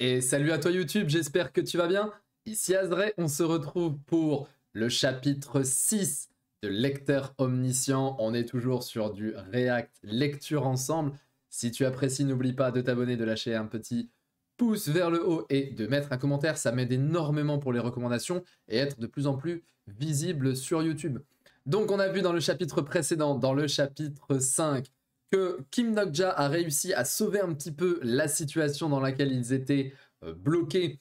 Et salut à toi YouTube, j'espère que tu vas bien. Ici Azray, on se retrouve pour le chapitre 6 de Lecteur Omniscient. On est toujours sur du React lecture ensemble. Si tu apprécies, n'oublie pas de t'abonner, de lâcher un petit pouce vers le haut et de mettre un commentaire. Ça m'aide énormément pour les recommandations et être de plus en plus visible sur YouTube. Donc on a vu dans le chapitre précédent, dans le chapitre 5, que Kim Nokja a réussi à sauver un petit peu la situation dans laquelle ils étaient bloqués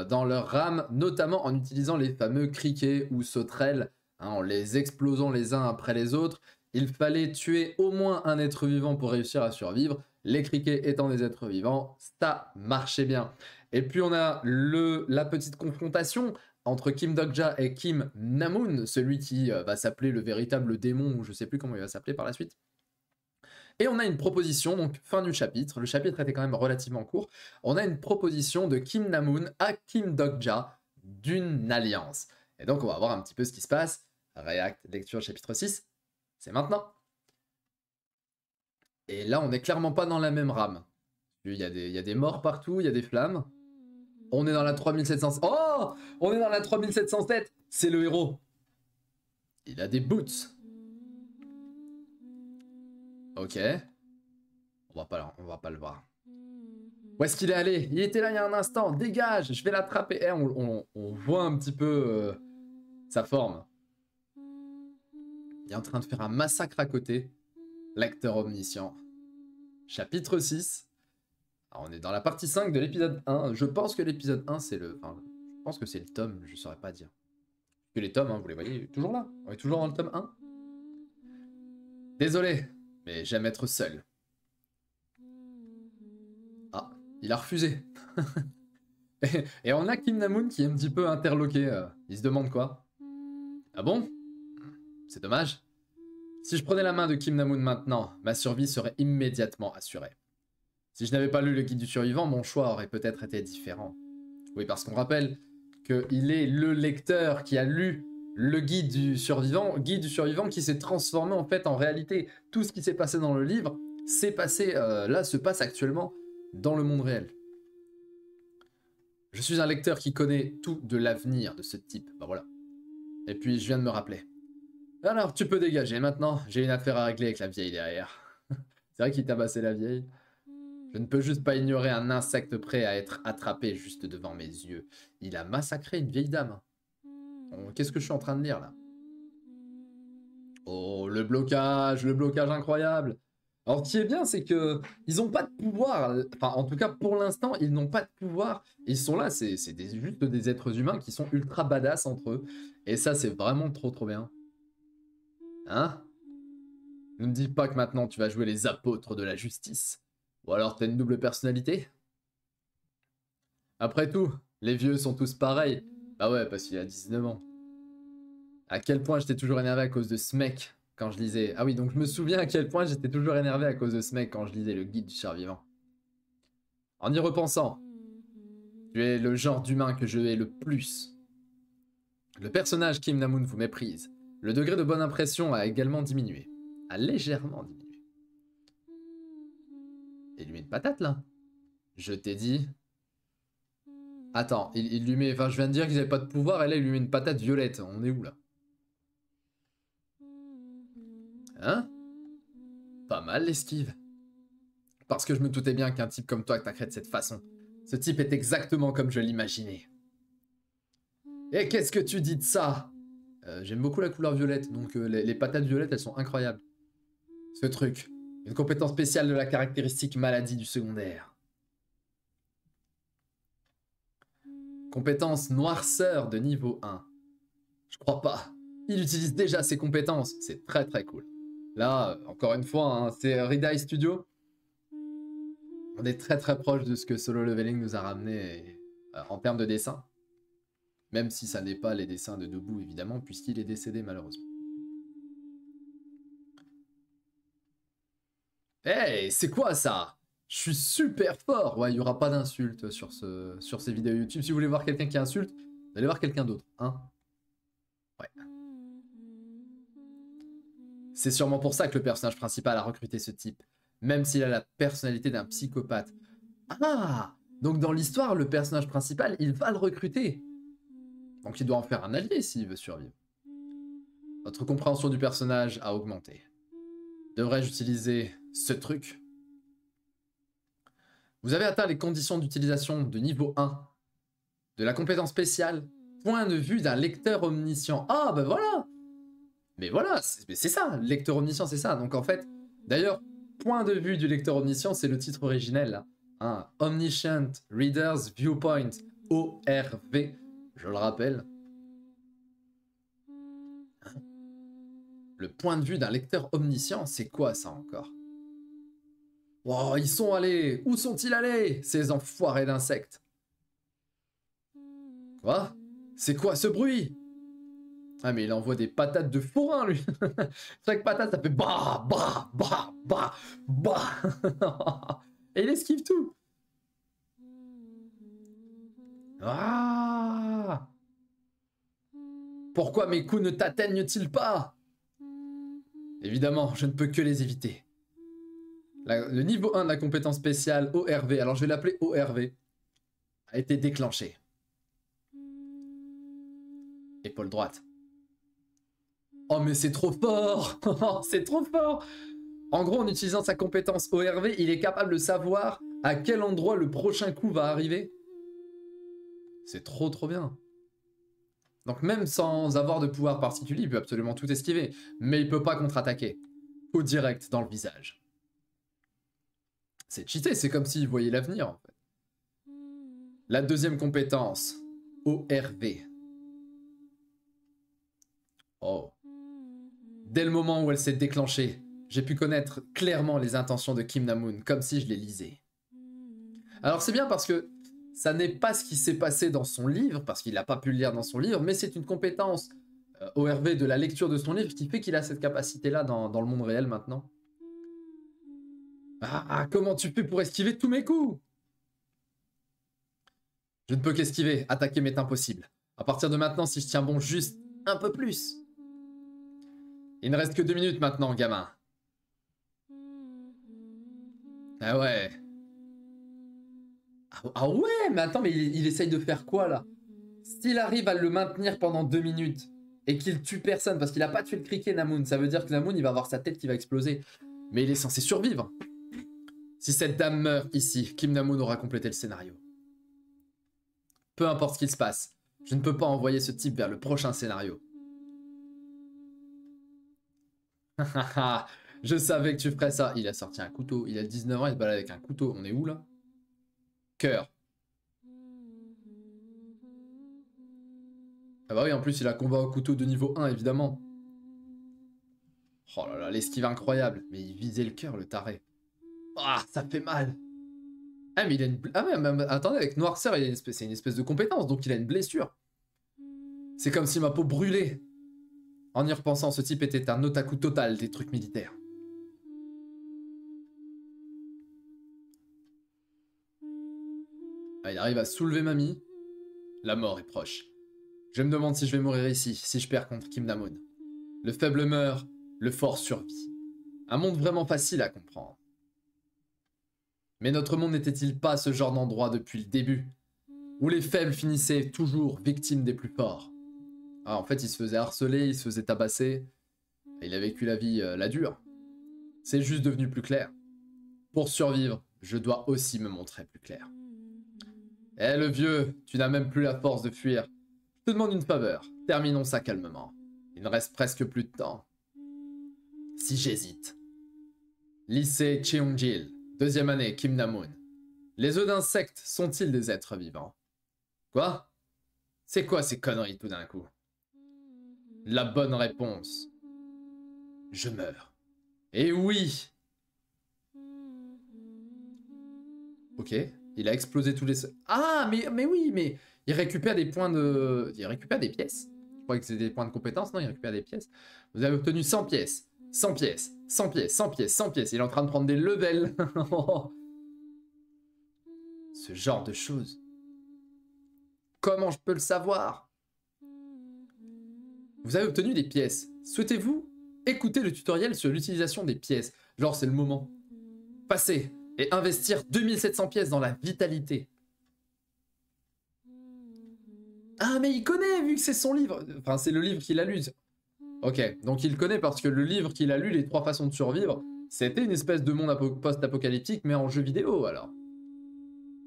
dans leur rame, notamment en utilisant les fameux criquets ou sauterelles, en les explosant les uns après les autres. Il fallait tuer au moins un être vivant pour réussir à survivre. Les criquets étant des êtres vivants, ça marchait bien. Et puis on a la petite confrontation entre Kim Nokja et Kim Namoon, celui qui va s'appeler le véritable démon, ou je sais plus comment il va s'appeler par la suite. Et on a une proposition, donc fin du chapitre, le chapitre était quand même relativement court, on a une proposition de Kim Namoon à Kim Nokja d'une alliance. Et donc on va voir un petit peu ce qui se passe. React, lecture, chapitre 6, c'est maintenant. Et là on n'est clairement pas dans la même rame. Il y a des morts partout, il y a des flammes. On est dans la 3700... Oh, on est dans la 3707, c'est le héros. Il a des boots. Ok. On va pas le voir. Où est-ce qu'il est allé? Il était là il y a un instant. Dégage, je vais l'attraper. Eh, on voit un petit peu sa forme. Il est en train de faire un massacre à côté. Lecteur omniscient. Chapitre 6. Alors, on est dans la partie 5 de l'épisode 1. Je pense que l'épisode 1, c'est le... Enfin, je pense que c'est le tome, je saurais pas dire. Que les tomes, hein, vous les voyez, toujours là. On est toujours dans le tome 1. Désolé, mais j'aime être seul. Ah, il a refusé. Et on a Kim Namoon qui est un petit peu interloqué. Il se demande quoi. Ah bon? C'est dommage. Si je prenais la main de Kim Namoon maintenant, ma survie serait immédiatement assurée. Si je n'avais pas lu le guide du survivant, mon choix aurait peut-être été différent. Oui, parce qu'on rappelle qu'il est le lecteur qui a lu le guide du survivant qui s'est transformé en fait en réalité. Tout ce qui s'est passé dans le livre s'est passé, là, se passe actuellement dans le monde réel. Je suis un lecteur qui connaît tout de l'avenir de ce type. Bah voilà. Et puis je viens de me rappeler. Alors tu peux dégager maintenant, j'ai une affaire à régler avec la vieille derrière. C'est vrai qu'il tabassait la vieille. Je ne peux juste pas ignorer un insecte prêt à être attrapé juste devant mes yeux. Il a massacré une vieille dame. Qu'est-ce que je suis en train de lire là? Oh, le blocage incroyable. Alors, ce qui est bien, c'est que ils n'ont pas de pouvoir. Enfin, en tout cas, pour l'instant, ils n'ont pas de pouvoir. Ils sont là, c'est juste des êtres humains qui sont ultra badass entre eux. Et ça, c'est vraiment trop bien. Hein? Ne me dis pas que maintenant, tu vas jouer les apôtres de la justice. Ou alors, t'as une double personnalité? Après tout, les vieux sont tous pareils. Bah ouais, parce qu'il a 19 ans. À quel point j'étais toujours énervé à cause de ce mec quand je lisais... Ah oui, donc je me souviens à quel point j'étais toujours énervé à cause de ce mec quand je lisais le guide du survivant. En y repensant, tu es le genre d'humain que je hais le plus. Le personnage Kim Namoon vous méprise. Le degré de bonne impression a également diminué. A légèrement diminué. Il lui met une patate là. Je t'ai dit... Attends, il lui met... Enfin, je viens de dire qu'ils avaient pas de pouvoir et là il lui met une patate violette. On est où là? Hein? Pas mal l'esquive. Parce que je me doutais bien qu'un type comme toi t'attaquerait de cette façon. Ce type est exactement comme je l'imaginais. Et qu'est-ce que tu dis de ça? J'aime beaucoup la couleur violette, donc les patates violettes, elles sont incroyables. Ce truc, une compétence spéciale de la caractéristique maladie du secondaire. Compétence noirceur de niveau 1. Je crois pas. Il utilise déjà ses compétences, c'est très cool. Là, encore une fois, hein, c'est Redeye Studio. On est très proche de ce que Solo Leveling nous a ramené en termes de dessin. Même si ça n'est pas les dessins de Debout, évidemment, puisqu'il est décédé malheureusement. Hey, c'est quoi ça? Je suis super fort. Ouais, il n'y aura pas d'insultes sur ces vidéos YouTube. Si vous voulez voir quelqu'un qui insulte, vous allez voir quelqu'un d'autre, hein? Ouais. C'est sûrement pour ça que le personnage principal a recruté ce type. Même s'il a la personnalité d'un psychopathe. Ah! Donc dans l'histoire, le personnage principal, il va le recruter. Donc il doit en faire un allié s'il veut survivre. Votre compréhension du personnage a augmenté. Devrais-je utiliser ce truc? Vous avez atteint les conditions d'utilisation de niveau 1 de la compétence spéciale. Point de vue d'un lecteur omniscient. Ah, ben voilà! Mais voilà, c'est ça, lecteur omniscient, c'est ça. Donc en fait, d'ailleurs, point de vue du lecteur omniscient, c'est le titre originel. Là. Hein, Omniscient Reader's Viewpoint, ORV, je le rappelle. Le point de vue d'un lecteur omniscient, c'est quoi ça encore? Oh, ils sont allés! Où sont-ils allés, ces enfoirés d'insectes? Quoi? C'est quoi ce bruit? Ah, mais il envoie des patates de forain, lui. Chaque patate, ça fait bah, bah, bah, bah, bah. Et il esquive tout. Ah! Pourquoi mes coups ne t'atteignent-ils pas? Évidemment, je ne peux que les éviter. Le niveau 1 de la compétence spéciale ORV, alors je vais l'appeler ORV, a été déclenché. Épaule droite. Oh mais c'est trop fort. C'est trop fort. En gros, en utilisant sa compétence ORV, il est capable de savoir à quel endroit le prochain coup va arriver. C'est trop bien. Donc même sans avoir de pouvoir particulier, il peut absolument tout esquiver. Mais il peut pas contre-attaquer. Coup direct dans le visage. C'est cheaté, c'est comme s'il voyait l'avenir en fait. La deuxième compétence, ORV. Oh. Dès le moment où elle s'est déclenchée, j'ai pu connaître clairement les intentions de Kim Na-moon, comme si je les lisais. Alors c'est bien parce que ça n'est pas ce qui s'est passé dans son livre, parce qu'il n'a pas pu le lire dans son livre, mais c'est une compétence ORV de la lecture de son livre qui fait qu'il a cette capacité-là dans le monde réel maintenant. Ah, comment tu fais pour esquiver tous mes coups? Je ne peux qu'esquiver, attaquer m'est impossible. À partir de maintenant, si je tiens bon juste un peu plus. Il ne reste que 2 minutes maintenant, gamin. Ah ouais. Ah ouais, mais attends, mais il essaye de faire quoi, là? S'il arrive à le maintenir pendant 2 minutes et qu'il tue personne, parce qu'il a pas tué le criquet, Na-moon, ça veut dire que Na-moon, il va avoir sa tête qui va exploser. Mais il est censé survivre. Si cette dame meurt ici, Kim Na-moon aura complété le scénario. Peu importe ce qu'il se passe, je ne peux pas envoyer ce type vers le prochain scénario. Je savais que tu ferais ça. Il a sorti un couteau. Il a 19 ans, il se balade avec un couteau. On est où, là? Cœur. Ah bah oui, en plus, il a combat au couteau de niveau 1, évidemment. Oh là là, l'esquive incroyable. Mais il visait le cœur, le taré. Ah, ça fait mal. Ah, mais il a une... Ah, mais attendez, avec noirceur, c'est une espèce de compétence, donc il a une blessure. C'est comme si ma peau brûlait. En y repensant, ce type était un otaku total des trucs militaires. Ah, il arrive à soulever mamie. La mort est proche. Je me demande si je vais mourir ici, si je perds contre Kim Na-moon. Le faible meurt, le fort survit. Un monde vraiment facile à comprendre. Mais notre monde n'était-il pas ce genre d'endroit depuis le début, où les faibles finissaient toujours victimes des plus forts? Ah, en fait, il se faisait harceler, il se faisait tabasser. Il a vécu la vie, la dure. C'est juste devenu plus clair. Pour survivre, je dois aussi me montrer plus clair. Eh le vieux, tu n'as même plus la force de fuir. Je te demande une faveur, terminons ça calmement. Il ne reste presque plus de temps. Si j'hésite. Lycée Cheongjil, 2e année, Kim Na-moon. Les œufs d'insectes sont-ils des êtres vivants? Quoi? C'est quoi ces conneries tout d'un coup? La bonne réponse. Je meurs. Et oui! Ok, il a explosé tous les... Ah, mais oui, mais il récupère des points de... Il récupère des pièces. Je croyais que c'était des points de compétence, non, il récupère des pièces. Vous avez obtenu 100 pièces. 100 pièces, 100 pièces, 100 pièces, 100 pièces. Il est en train de prendre des levels. Ce genre de choses. Comment je peux le savoir? Vous avez obtenu des pièces. Souhaitez-vous écouter le tutoriel sur l'utilisation des pièces? Genre, c'est le moment. Passez et investir 2700 pièces dans la vitalité. Ah, mais il connaît, vu que c'est son livre. Enfin, c'est le livre qu'il a lu. Ok, donc il connaît parce que le livre qu'il a lu, Les 3 façons de survivre, c'était une espèce de monde post-apocalyptique, mais en jeu vidéo, alors.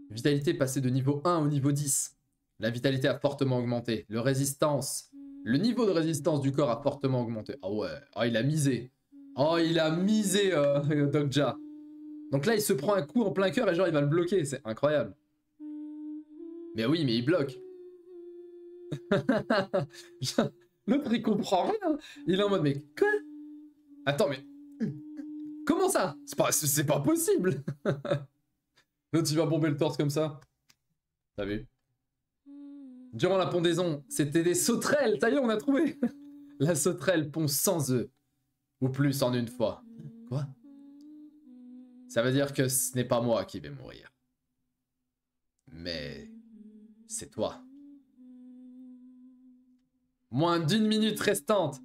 Vitalité passée de niveau 1 au niveau 10. La vitalité a fortement augmenté. Le niveau de résistance du corps a fortement augmenté. Ah ouais, ah, il a misé. Oh, il a misé, Dokja. Donc là, il se prend un coup en plein cœur et genre, il va le bloquer. C'est incroyable. Mais oui, mais il bloque. L'autre, il comprend rien. Il est en mode, mais quoi? Attends, mais... Comment ça? C'est pas possible. L'autre, il va bomber le torse comme ça. T'as vu? Durant la pondaison, c'était des sauterelles. Ça y est, on a trouvé. La sauterelle pond 100 œufs. Ou plus en une fois. Quoi? Ça veut dire que ce n'est pas moi qui vais mourir. Mais... c'est toi. Moins d'1 minute restante.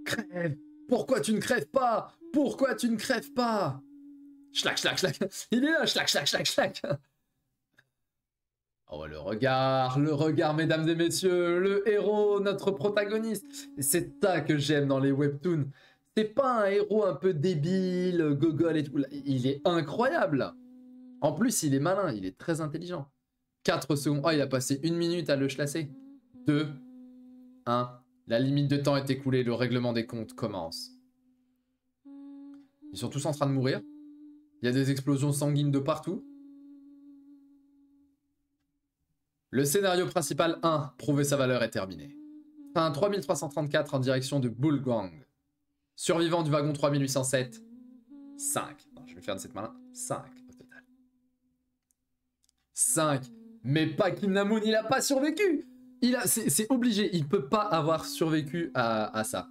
Crève. Pourquoi tu ne crèves pas? Pourquoi tu ne crèves pas? Schlac, schlac, schlac. Il est là, schlac, schlac, schlac, schlac. Oh, le regard, mesdames et messieurs, le héros, notre protagoniste. C'est ça que j'aime dans les webtoons. C'est pas un héros un peu débile, gogol et tout. Il est incroyable. En plus, il est malin, il est très intelligent. 4 secondes. Oh, il a passé 1 minute à le chlasser. 2, 1. La limite de temps est écoulée, le règlement des comptes commence. Ils sont tous en train de mourir. Il y a des explosions sanguines de partout. Le scénario principal 1, prouver sa valeur, est terminé. Fin 3334 en direction de Bulgang. Survivant du wagon 3807, 5. Non, je vais faire de cette main-là. 5 au total. 5. Mais pas Kimnamun, il a pas survécu. C'est obligé, il peut pas avoir survécu à ça.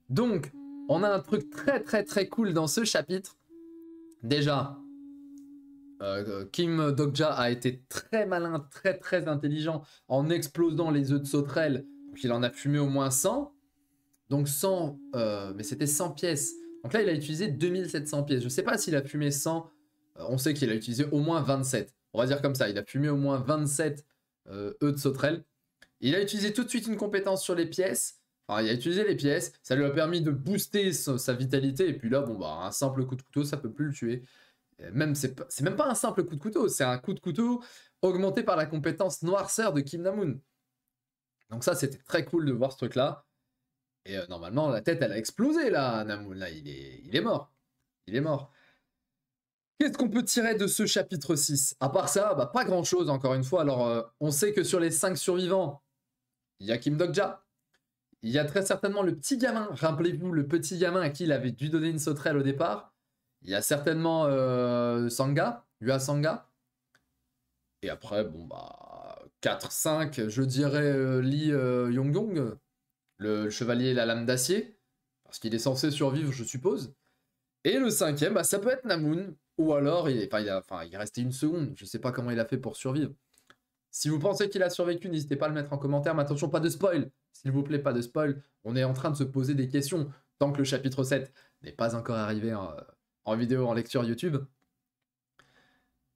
Donc, on a un truc très très très cool dans ce chapitre. Déjà, Kim Dokja a été très malin, très très intelligent en explosant les œufs de sauterelle. Donc il en a fumé au moins 100. Donc 100, mais c'était 100 pièces. Donc là, il a utilisé 2700 pièces. Je sais pas s'il a fumé 100. On sait qu'il a utilisé au moins 27. On va dire comme ça, il a fumé au moins 27 œufs de sauterelle. Il a utilisé tout de suite une compétence sur les pièces. Enfin, il a utilisé les pièces. Ça lui a permis de booster sa vitalité. Et puis là, bon, bah, un simple coup de couteau, ça peut plus le tuer. Même, c'est même pas un simple coup de couteau. C'est un coup de couteau augmenté par la compétence noirceur de Kimnamun. Donc ça, c'était très cool de voir ce truc-là. Et normalement, la tête, elle a explosé, là, Namun. Là, il est mort. Il est mort. Qu'est-ce qu'on peut tirer de ce chapitre 6? À part ça, bah, pas grand-chose, encore une fois. Alors, on sait que sur les 5 survivants, il y a Kim Dokja. Il y a très certainement le petit gamin. Rappelez-vous, le petit gamin à qui il avait dû donner une sauterelle au départ. Il y a certainement Sanga, Yua Sanga. Et après, bon, bah, 4-5, je dirais Lee Yonggong, le chevalier la lame d'acier. Parce qu'il est censé survivre, je suppose. Et le 5e, bah, ça peut être Namun. Ou alors, il est resté 1 seconde. Je sais pas comment il a fait pour survivre. Si vous pensez qu'il a survécu, n'hésitez pas à le mettre en commentaire. Mais attention, pas de spoil. S'il vous plaît, pas de spoil. On est en train de se poser des questions. Tant que le chapitre 7 n'est pas encore arrivé en vidéo, en lecture YouTube.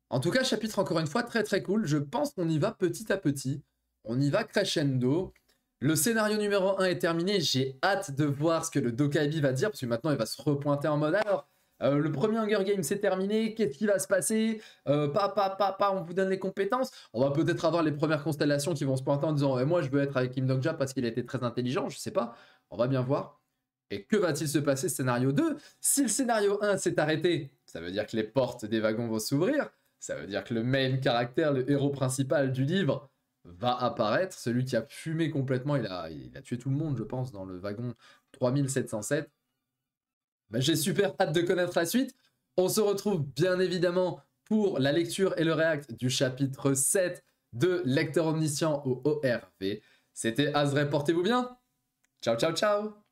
En tout cas, chapitre encore une fois très très cool. Je pense qu'on y va petit à petit. On y va crescendo. Le scénario numéro 1 est terminé. J'ai hâte de voir ce que le Dokaibi va dire. Parce que maintenant, il va se repointer en mode alors... le premier Hunger Game c'est terminé, qu'est-ce qui va se passer? On vous donne les compétences. On va peut-être avoir les premières constellations qui vont se pointer en disant moi je veux être avec Kim Dokja parce qu'il a été très intelligent, je sais pas, on va bien voir. Et que va-t-il se passer scénario 2? Si le scénario 1 s'est arrêté, ça veut dire que les portes des wagons vont s'ouvrir, ça veut dire que le main caractère, le héros principal du livre va apparaître, celui qui a fumé complètement, il a tué tout le monde je pense dans le wagon 3707. Ben, j'ai super hâte de connaître la suite. On se retrouve bien évidemment pour la lecture et le react du chapitre 7 de Lecteur Omniscient au ORV. C'était Azray, portez-vous bien. Ciao, ciao, ciao.